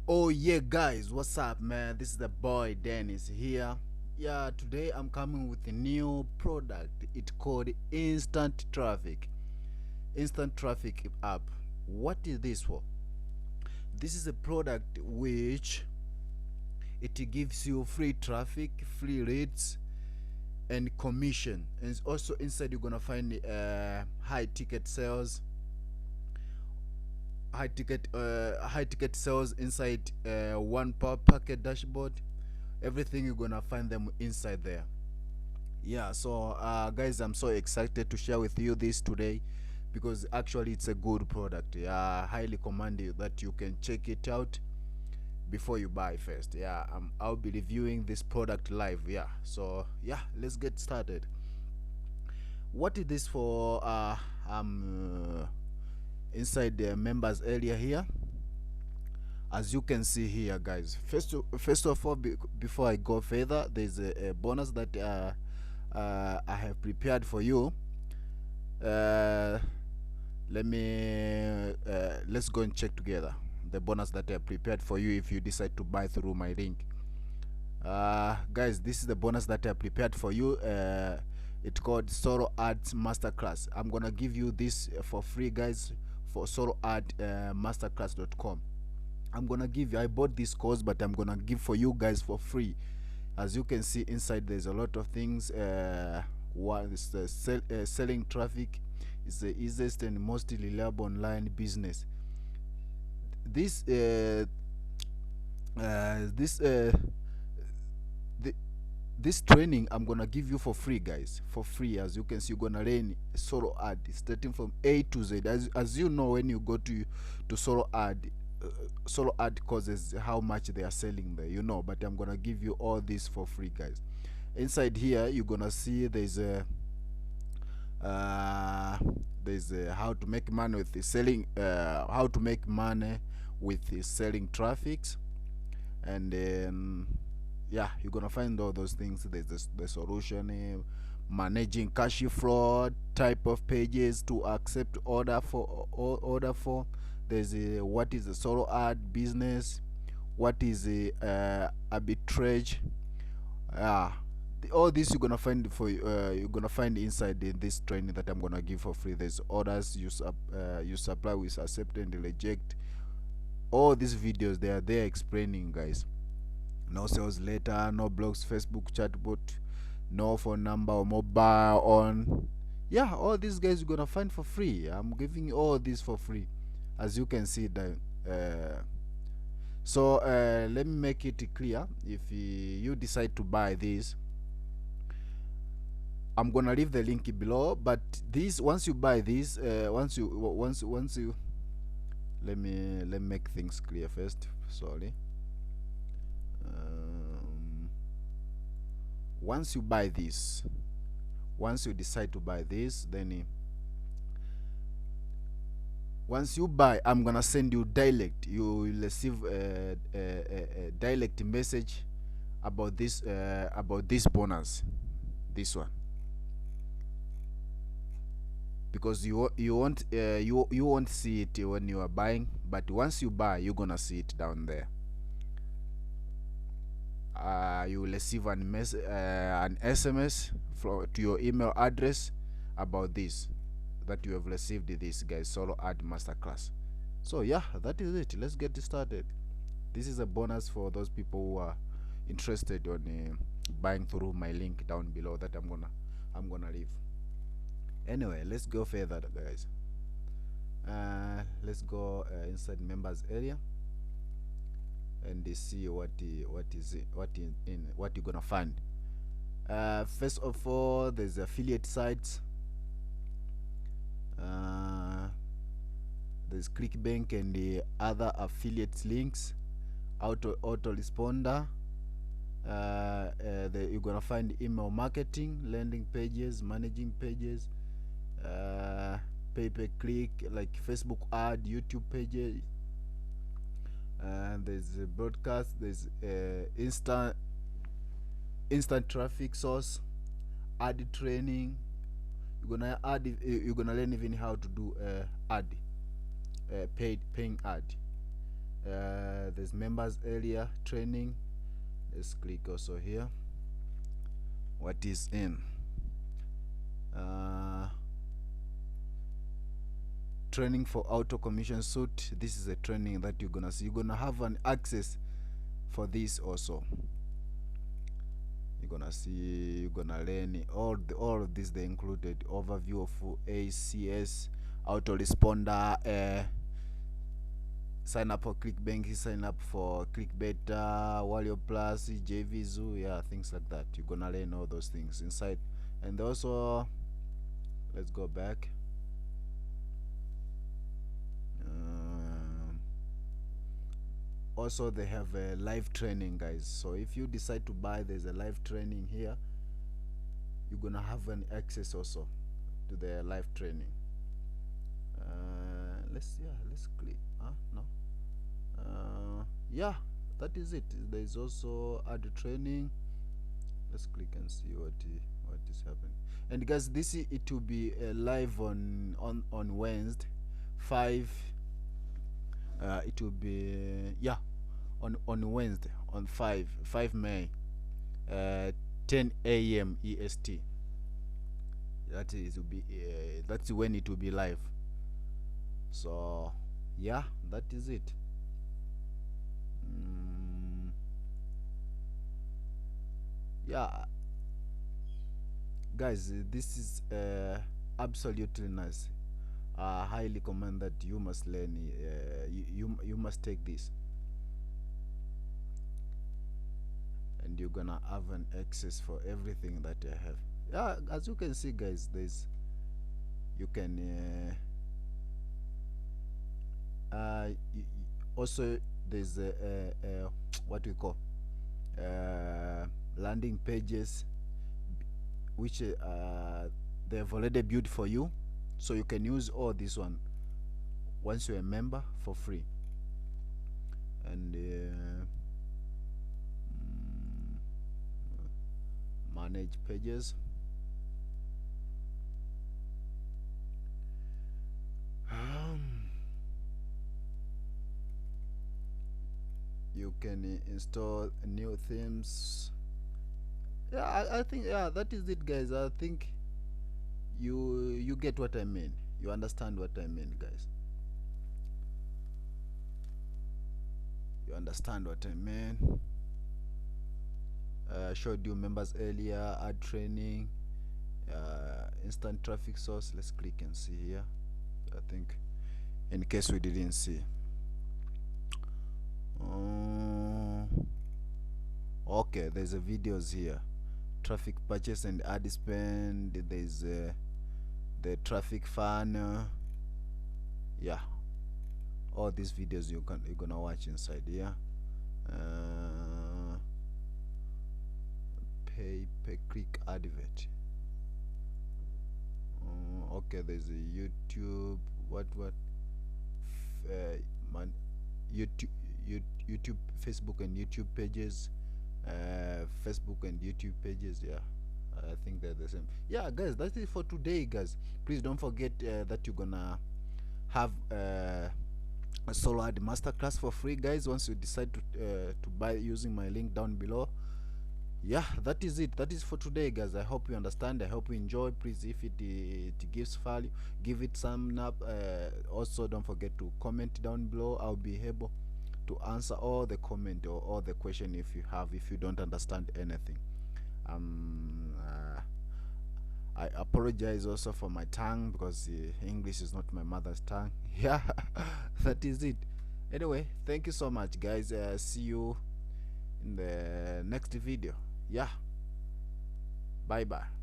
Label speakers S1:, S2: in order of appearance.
S1: Oh yeah, guys, what's up, man? This is the boy Dennis here. Yeah, today I'm coming with a new product. It's called Instant Traffic. Instant Traffic app. What is this for? This is a product which it gives you free traffic, free rates, and commission. And also inside you're gonna find high ticket sales, high ticket sales inside one power packet dashboard. Everything you're gonna find them inside there. Yeah, so guys, I'm so excited to share with you this today because actually it's a good product. Yeah, I highly commend you that you can check it out before you buy first. Yeah, I'll be reviewing this product live. Yeah, so yeah, let's get started. What is this for? Inside the members area here, as you can see here, guys. First of all, before I go further, there's a bonus that I have prepared for you. Let me let's go and check together the bonus that I prepared for you if you decide to buy through my link. Guys, this is the bonus that I prepared for you. It's called Solo Ads Masterclass. I'm gonna give you this for free, guys, for soloadmasterclass.com. I bought this course, but I'm gonna give for you guys for free. As you can see inside, there's a lot of things. One is the selling traffic is the easiest and most reliable online business. This this th- this training I'm gonna give you for free, guys, for free. As you can see, you're gonna learn solo ad starting from A to Z. As you know, when you go to uh, solo ad causes how much they are selling there, but I'm gonna give you all this for free, guys. Inside here you're gonna see uh, there's a how to make money with the selling how to make money with the selling traffics. And yeah, you're gonna find all those things. There's the solution, managing cash fraud, type of pages to accept order for. There's what is a solo ad business, what is a arbitrage. Yeah, all this you're gonna find you're gonna find inside in this training that I'm gonna give for free. There's orders you supply with accept and reject. All these videos, they are there explaining, guys. No sales letter, no blogs, Facebook chatbot, no phone number or mobile on. Yeah, all these guys you're gonna find for free. I'm giving you all this for free, as you can see that. So let me make it clear. If you decide to buy this, I'm gonna leave the link below. But this, once you buy this, once you let me make things clear first. Sorry. Once you buy this, once you decide to buy this, then once you buy, I'm gonna send you direct. You will receive a direct message about this bonus, this one, because you won't see it when you are buying, but once you buy, you're gonna see it down there. You will receive an SMS to your email address about this, that you have received this, guys, solo ad masterclass. So yeah, that is it. Let's get started. This is a bonus for those people who are interested on buying through my link down below that I'm gonna leave. Anyway, let's go further, guys. Let's go inside members area and see what you're gonna find. First of all, there's affiliate sites. There's ClickBank and the other affiliate links, autoresponder. You're gonna find email marketing, landing pages, managing pages, pay-per-click like Facebook ad, YouTube pages. And there's a broadcast. There's instant traffic source, ad training. You're gonna learn even how to do ad, paying ad. There's members area training. Let's click also here what is in training for auto commission suit. This is a training that you're gonna see. You're gonna have an access for this also. You're gonna see, you're gonna learn all of this. They included overview of ACS, autoresponder, sign up for ClickBank, sign up for ClickBeta, Warrior Plus, JVZoo, yeah, things like that. You're gonna learn all those things inside. And also, let's go back. Also, they have a live training, guys. So if you decide to buy, there's a live training here. You're gonna have an access also to the live training. Let's click. No. Yeah, that is it. There's also other training. Let's click and see what is happening. And guys, it will be live on Wednesday, 5. It will be on Wednesday on 5 May, 10 a.m. EST. That is will be that's when it will be live. So yeah, that is it. Yeah, guys, this is absolutely nice. I highly recommend that you must learn. You must take this, and you're gonna have an access for everything that I have. Yeah, as you can see, guys, you can also there's what we call landing pages, which they've already built for you, so you can use all this one once you're a member for free. And manage pages. You can install new themes. Yeah, I think, yeah, that is it, guys. I think you get what I mean. You understand what I mean, guys. You understand what I mean. I showed you members earlier, ad training, instant traffic source. Let's click and see here. I think, in case we didn't see. Okay, there's a videos here. Traffic purchase and ad spend. There's the traffic funnel. Yeah, all these videos you're gonna watch inside here. Pay per click advert. Okay, there's a YouTube YouTube, Facebook and YouTube pages. Facebook and YouTube pages. Yeah, I think they're the same. Yeah, guys, that's it for today, guys. Please don't forget that you're gonna have a solo ad masterclass for free, guys, once you decide to buy using my link down below. Yeah, that is it. That is for today, guys. I hope you understand. I hope you enjoy. Please, if it gives value, give it some up. Also, don't forget to comment down below. I'll be able to answer all the comment or all the question if you don't understand anything. I apologize also for my tongue, because English is not my mother's tongue. Yeah, that is it. Anyway, thank you so much, guys. See you in the next video. Yeah, bye bye.